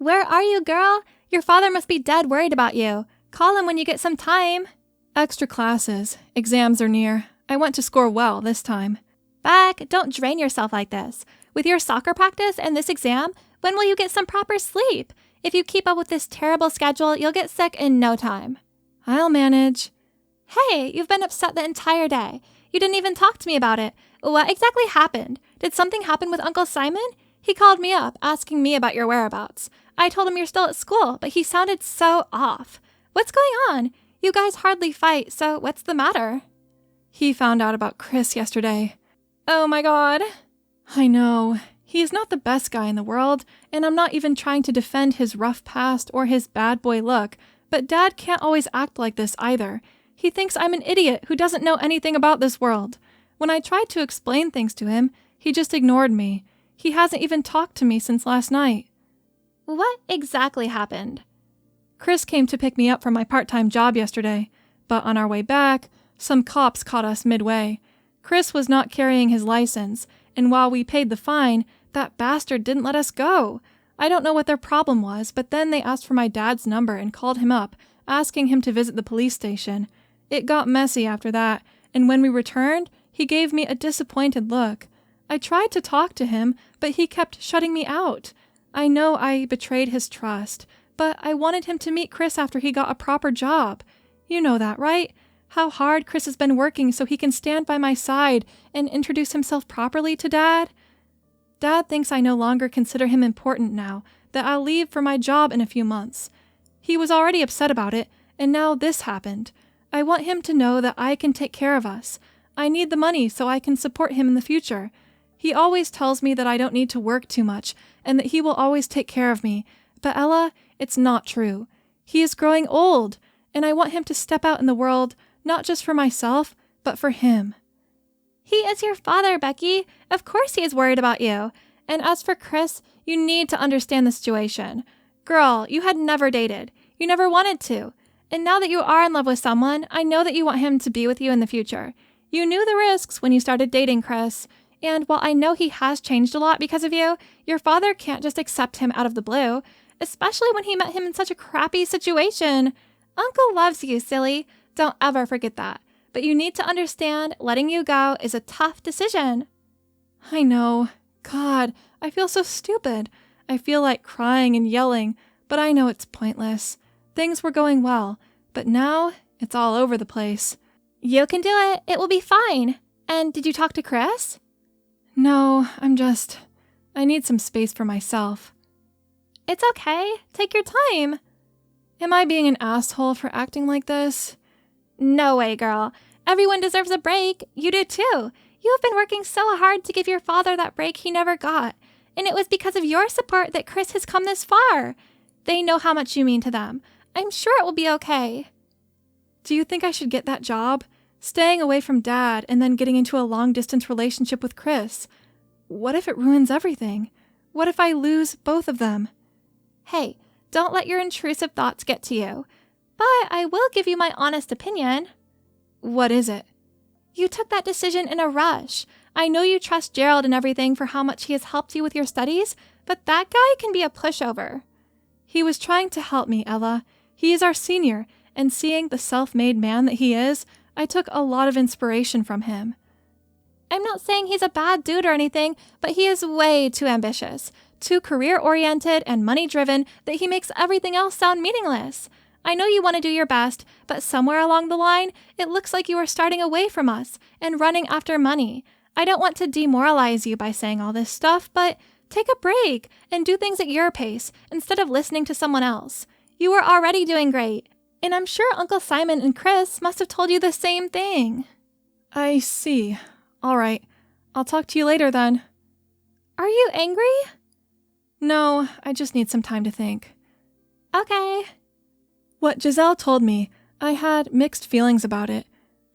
Where are you, girl? Your father must be dead worried about you. Call him when you get some time. Extra classes. Exams are near. I want to score well this time. Beck, don't drain yourself like this. With your soccer practice and this exam, when will you get some proper sleep? If you keep up with this terrible schedule, you'll get sick in no time. I'll manage. Hey, you've been upset the entire day. You didn't even talk to me about it. What exactly happened? Did something happen with Uncle Simon? He called me up, asking me about your whereabouts. I told him you're still at school, but he sounded so off. What's going on? You guys hardly fight, so what's the matter? He found out about Chris yesterday. Oh my God. I know. He is not the best guy in the world, and I'm not even trying to defend his rough past or his bad boy look, but Dad can't always act like this either. He thinks I'm an idiot who doesn't know anything about this world. When I tried to explain things to him, he just ignored me. He hasn't even talked to me since last night. What exactly happened? Chris came to pick me up from my part-time job yesterday, but on our way back, some cops caught us midway. Chris was not carrying his license, and while we paid the fine, that bastard didn't let us go. I don't know what their problem was, but then they asked for my dad's number and called him up, asking him to visit the police station. It got messy after that, and when we returned, he gave me a disappointed look. I tried to talk to him, but he kept shutting me out. I know I betrayed his trust, but I wanted him to meet Chris after he got a proper job. You know that, right? How hard Chris has been working so he can stand by my side and introduce himself properly to Dad. Dad thinks I no longer consider him important now, that I'll leave for my job in a few months. He was already upset about it, and now this happened. I want him to know that I can take care of us. I need the money so I can support him in the future. He always tells me that I don't need to work too much and that he will always take care of me. But Ella, it's not true. He is growing old, and I want him to step out in the world, not just for myself, but for him. He is your father, Becky. Of course he is worried about you. And as for Chris, you need to understand the situation. Girl, you had never dated. You never wanted to. And now that you are in love with someone, I know that you want him to be with you in the future. You knew the risks when you started dating Chris. And while I know he has changed a lot because of you, your father can't just accept him out of the blue, especially when he met him in such a crappy situation. Uncle loves you, silly. Don't ever forget that. But you need to understand letting you go is a tough decision. I know. God, I feel so stupid. I feel like crying and yelling, but I know it's pointless. Things were going well, but now it's all over the place. You can do it. It will be fine. And did you talk to Chris? No, I need some space for myself. It's okay. Take your time. Am I being an asshole for acting like this? No way, girl. Everyone deserves a break. You do too. You have been working so hard to give your father that break he never got. And it was because of your support that Chris has come this far. They know how much you mean to them. I'm sure it will be okay. Do you think I should get that job? Staying away from Dad and then getting into a long-distance relationship with Chris. What if it ruins everything? What if I lose both of them? Hey, don't let your intrusive thoughts get to you. But I will give you my honest opinion. What is it? You took that decision in a rush. I know you trust Gerald and everything for how much he has helped you with your studies, but that guy can be a pushover. He was trying to help me, Ella. He is our senior, and seeing the self-made man that he is, I took a lot of inspiration from him. I'm not saying he's a bad dude or anything, but he is way too ambitious, too career-oriented and money-driven that he makes everything else sound meaningless. I know you want to do your best, but somewhere along the line, it looks like you are starting away from us and running after money. I don't want to demoralize you by saying all this stuff, but take a break and do things at your pace instead of listening to someone else. You are already doing great, and I'm sure Uncle Simon and Chris must have told you the same thing. I see. All right. I'll talk to you later then. Are you angry? No, I just need some time to think. Okay. What Giselle told me, I had mixed feelings about it.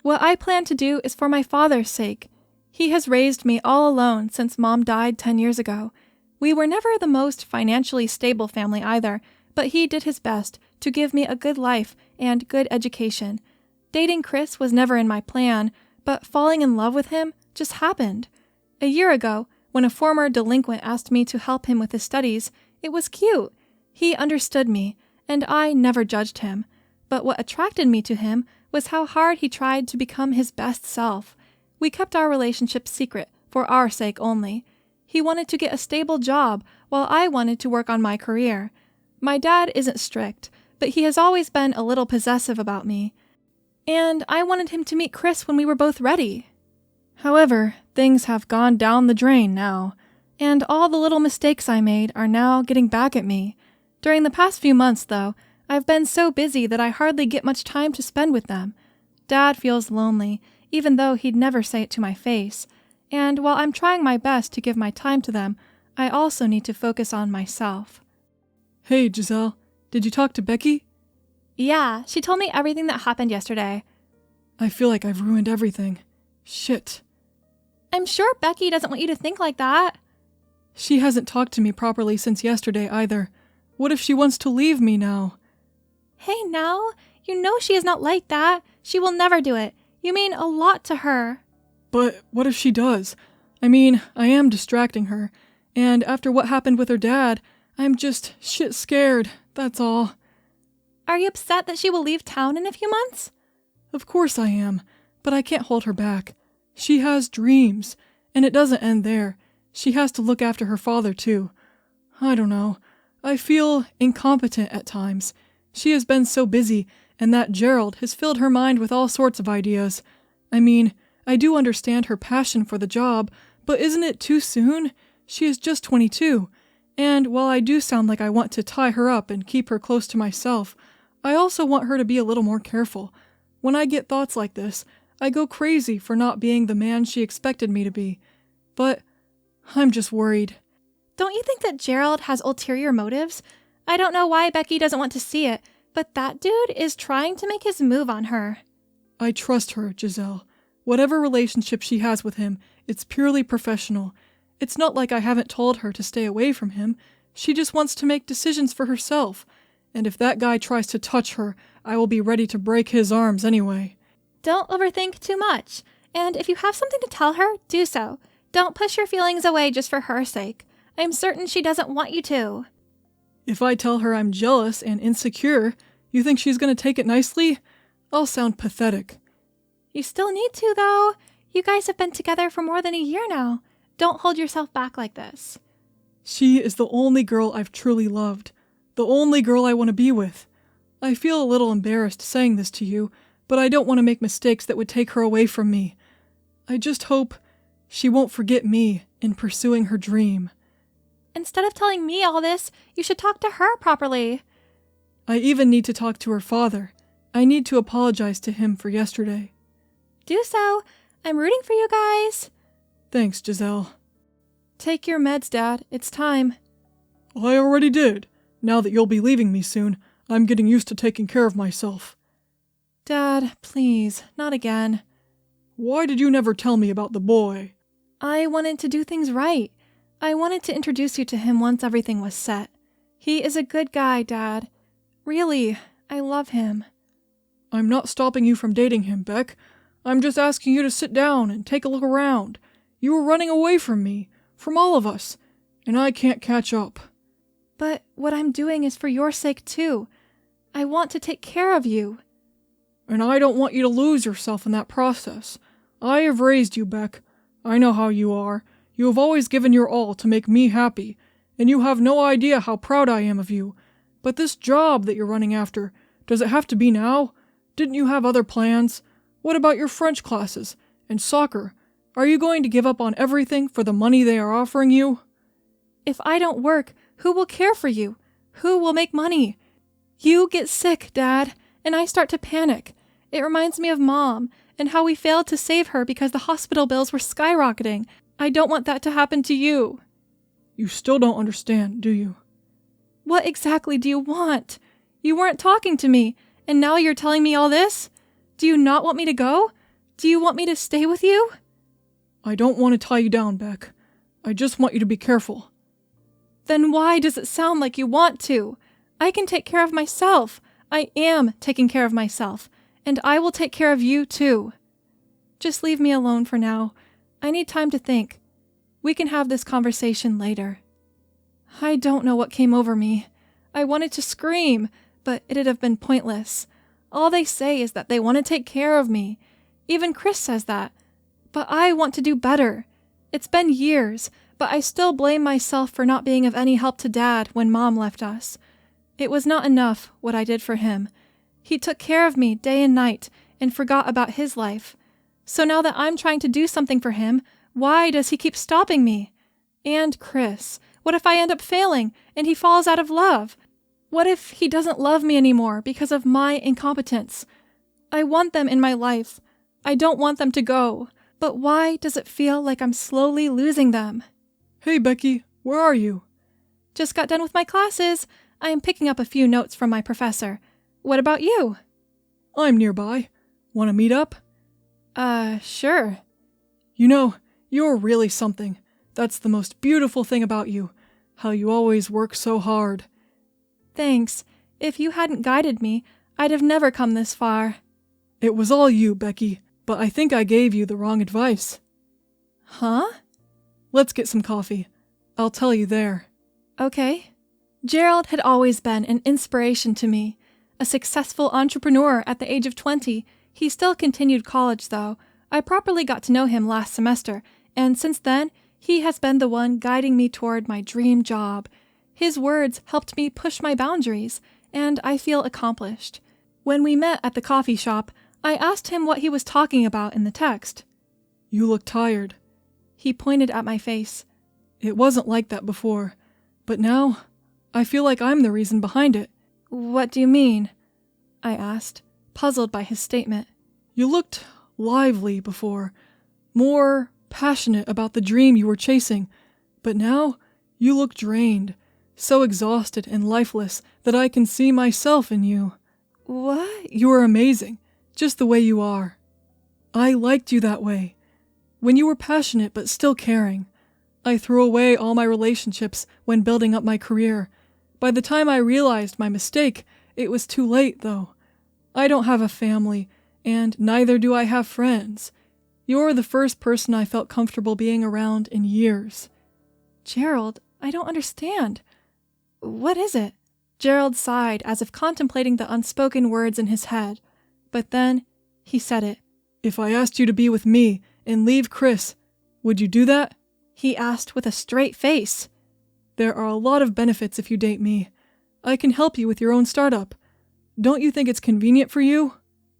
What I plan to do is for my father's sake. He has raised me all alone since Mom died 10 years ago. We were never the most financially stable family either, but he did his best to give me a good life and good education. Dating Chris was never in my plan, but falling in love with him just happened. A year ago, when a former delinquent asked me to help him with his studies, it was cute. He understood me, and I never judged him. But what attracted me to him was how hard he tried to become his best self. We kept our relationship secret for our sake only. He wanted to get a stable job while I wanted to work on my career. My dad isn't strict, but he has always been a little possessive about me. And I wanted him to meet Chris when we were both ready. However, things have gone down the drain now, and all the little mistakes I made are now getting back at me. During the past few months, though, I've been so busy that I hardly get much time to spend with them. Dad feels lonely, even though he'd never say it to my face. And while I'm trying my best to give my time to them, I also need to focus on myself. Hey, Giselle, did you talk to Becky? Yeah, she told me everything that happened yesterday. I feel like I've ruined everything. Shit. I'm sure Becky doesn't want you to think like that. She hasn't talked to me properly since yesterday either. What if she wants to leave me now? Hey, now, you know she is not like that. She will never do it. You mean a lot to her. But what if she does? I mean, I am distracting her. And after what happened with her dad, I'm just shit scared, that's all. Are you upset that she will leave town in a few months? Of course I am, but I can't hold her back. She has dreams, and it doesn't end there. She has to look after her father, too. I don't know. I feel incompetent at times. She has been so busy, and that Gerald has filled her mind with all sorts of ideas. I mean, I do understand her passion for the job, but isn't it too soon? She is just 22, and while I do sound like I want to tie her up and keep her close to myself, I also want her to be a little more careful. When I get thoughts like this, I go crazy for not being the man she expected me to be. But I'm just worried. Don't you think that Gerald has ulterior motives? I don't know why Becky doesn't want to see it, but that dude is trying to make his move on her. I trust her, Giselle. Whatever relationship she has with him, it's purely professional. It's not like I haven't told her to stay away from him. She just wants to make decisions for herself. And if that guy tries to touch her, I will be ready to break his arms anyway. Don't overthink too much. And if you have something to tell her, do so. Don't push your feelings away just for her sake. I'm certain she doesn't want you to. If I tell her I'm jealous and insecure, you think she's going to take it nicely? I'll sound pathetic. You still need to, though. You guys have been together for more than a year now. Don't hold yourself back like this. She is the only girl I've truly loved. The only girl I want to be with. I feel a little embarrassed saying this to you, but I don't want to make mistakes that would take her away from me. I just hope she won't forget me in pursuing her dream. Instead of telling me all this, you should talk to her properly. I even need to talk to her father. I need to apologize to him for yesterday. Do so. I'm rooting for you guys. Thanks, Giselle. Take your meds, Dad. It's time. I already did. Now that you'll be leaving me soon, I'm getting used to taking care of myself. Dad, please, not again. Why did you never tell me about the boy? I wanted to do things right. I wanted to introduce you to him once everything was set. He is a good guy, Dad. Really, I love him. I'm not stopping you from dating him, Beck. I'm just asking you to sit down and take a look around. You were running away from me, from all of us, and I can't catch up. But what I'm doing is for your sake, too. I want to take care of you. And I don't want you to lose yourself in that process. I have raised you, Beck. I know how you are. You have always given your all to make me happy, and you have no idea how proud I am of you. But this job that you're running after, does it have to be now? Didn't you have other plans? What about your French classes and soccer? Are you going to give up on everything for the money they are offering you? If I don't work, who will care for you? Who will make money? You get sick, Dad, and I start to panic. It reminds me of Mom and how we failed to save her because the hospital bills were skyrocketing. I don't want that to happen to you. You still don't understand, do you? What exactly do you want? You weren't talking to me, and now you're telling me all this? Do you not want me to go? Do you want me to stay with you? I don't want to tie you down, Beck. I just want you to be careful. Then why does it sound like you want to? I can take care of myself. I am taking care of myself, and I will take care of you too. Just leave me alone for now. I need time to think. We can have this conversation later. I don't know what came over me. I wanted to scream, but it'd have been pointless. All they say is that they want to take care of me. Even Chris says that. But I want to do better. It's been years, but I still blame myself for not being of any help to Dad when Mom left us. It was not enough what I did for him. He took care of me day and night and forgot about his life. So now that I'm trying to do something for him, why does he keep stopping me? And Chris, what if I end up failing and he falls out of love? What if he doesn't love me anymore because of my incompetence? I want them in my life. I don't want them to go. But why does it feel like I'm slowly losing them? Hey, Becky, where are you? Just got done with my classes. I am picking up a few notes from my professor. What about you? I'm nearby. Want to meet up? Sure. You know, you're really something. That's the most beautiful thing about you. How you always work so hard. Thanks. If you hadn't guided me, I'd have never come this far. It was all you, Becky, but I think I gave you the wrong advice. Huh? Let's get some coffee. I'll tell you there. Okay. Gerald had always been an inspiration to me. A successful entrepreneur at the age of 20, he still continued college though. I properly got to know him last semester, and since then, he has been the one guiding me toward my dream job. His words helped me push my boundaries, and I feel accomplished. When we met at the coffee shop, I asked him what he was talking about in the text. You look tired. He pointed at my face. It wasn't like that before, but now I feel like I'm the reason behind it. What do you mean? I asked, puzzled by his statement. You looked lively before, more passionate about the dream you were chasing, but now you look drained, so exhausted and lifeless that I can see myself in you. What? You are amazing, just the way you are. I liked you that way, when you were passionate but still caring. I threw away all my relationships when building up my career. By the time I realized my mistake, it was too late, though. I don't have a family, and neither do I have friends. You're the first person I felt comfortable being around in years. Gerald, I don't understand. What is it? Gerald sighed as if contemplating the unspoken words in his head. But then he said it. If I asked you to be with me and leave Chris, would you do that? He asked with a straight face. There are a lot of benefits if you date me. I can help you with your own startup. Don't you think it's convenient for you?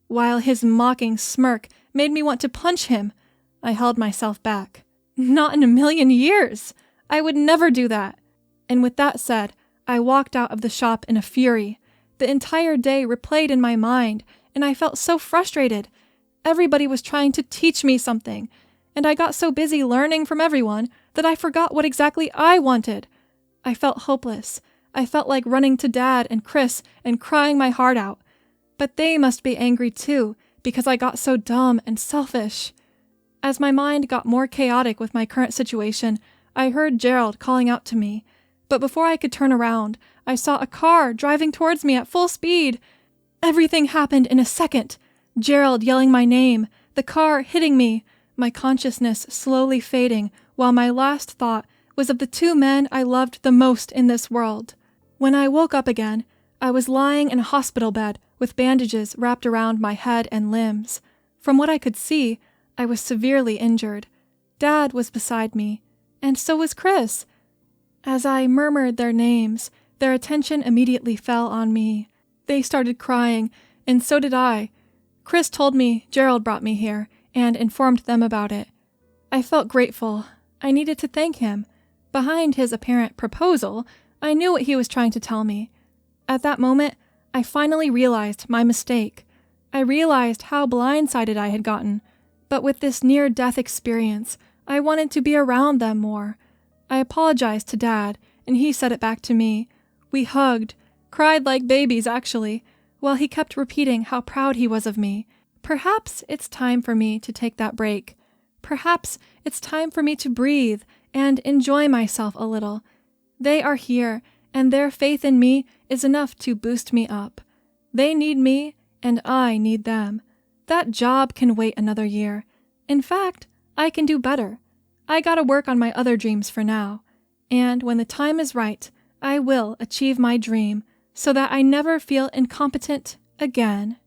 While his mocking smirk made me want to punch him, I held myself back. Not in a million years! I would never do that. And with that said, I walked out of the shop in a fury. The entire day replayed in my mind, and I felt so frustrated. Everybody was trying to teach me something, and I got so busy learning from everyone that I forgot what exactly I wanted. I felt hopeless. I felt like running to Dad and Chris and crying my heart out. But they must be angry too, because I got so dumb and selfish. As my mind got more chaotic with my current situation, I heard Gerald calling out to me. But before I could turn around, I saw a car driving towards me at full speed. Everything happened in a second. Gerald yelling my name, the car hitting me, my consciousness slowly fading, while my last thought was of the two men I loved the most in this world. When I woke up again, I was lying in a hospital bed with bandages wrapped around my head and limbs. From what I could see, I was severely injured. Dad was beside me, and so was Chris. As I murmured their names, their attention immediately fell on me. They started crying, and so did I. Chris told me Gerald brought me here, and informed them about it. I felt grateful. I needed to thank him. Behind his apparent proposal, I knew what he was trying to tell me. At that moment, I finally realized my mistake. I realized how blindsided I had gotten. But with this near-death experience, I wanted to be around them more. I apologized to Dad, and he said it back to me. We hugged, cried like babies actually, while he kept repeating how proud he was of me. Perhaps it's time for me to take that break. Perhaps it's time for me to breathe and enjoy myself a little. They are here, and their faith in me is enough to boost me up. They need me, and I need them. That job can wait another year. In fact, I can do better. I gotta work on my other dreams for now. And when the time is right, I will achieve my dream so that I never feel incompetent again.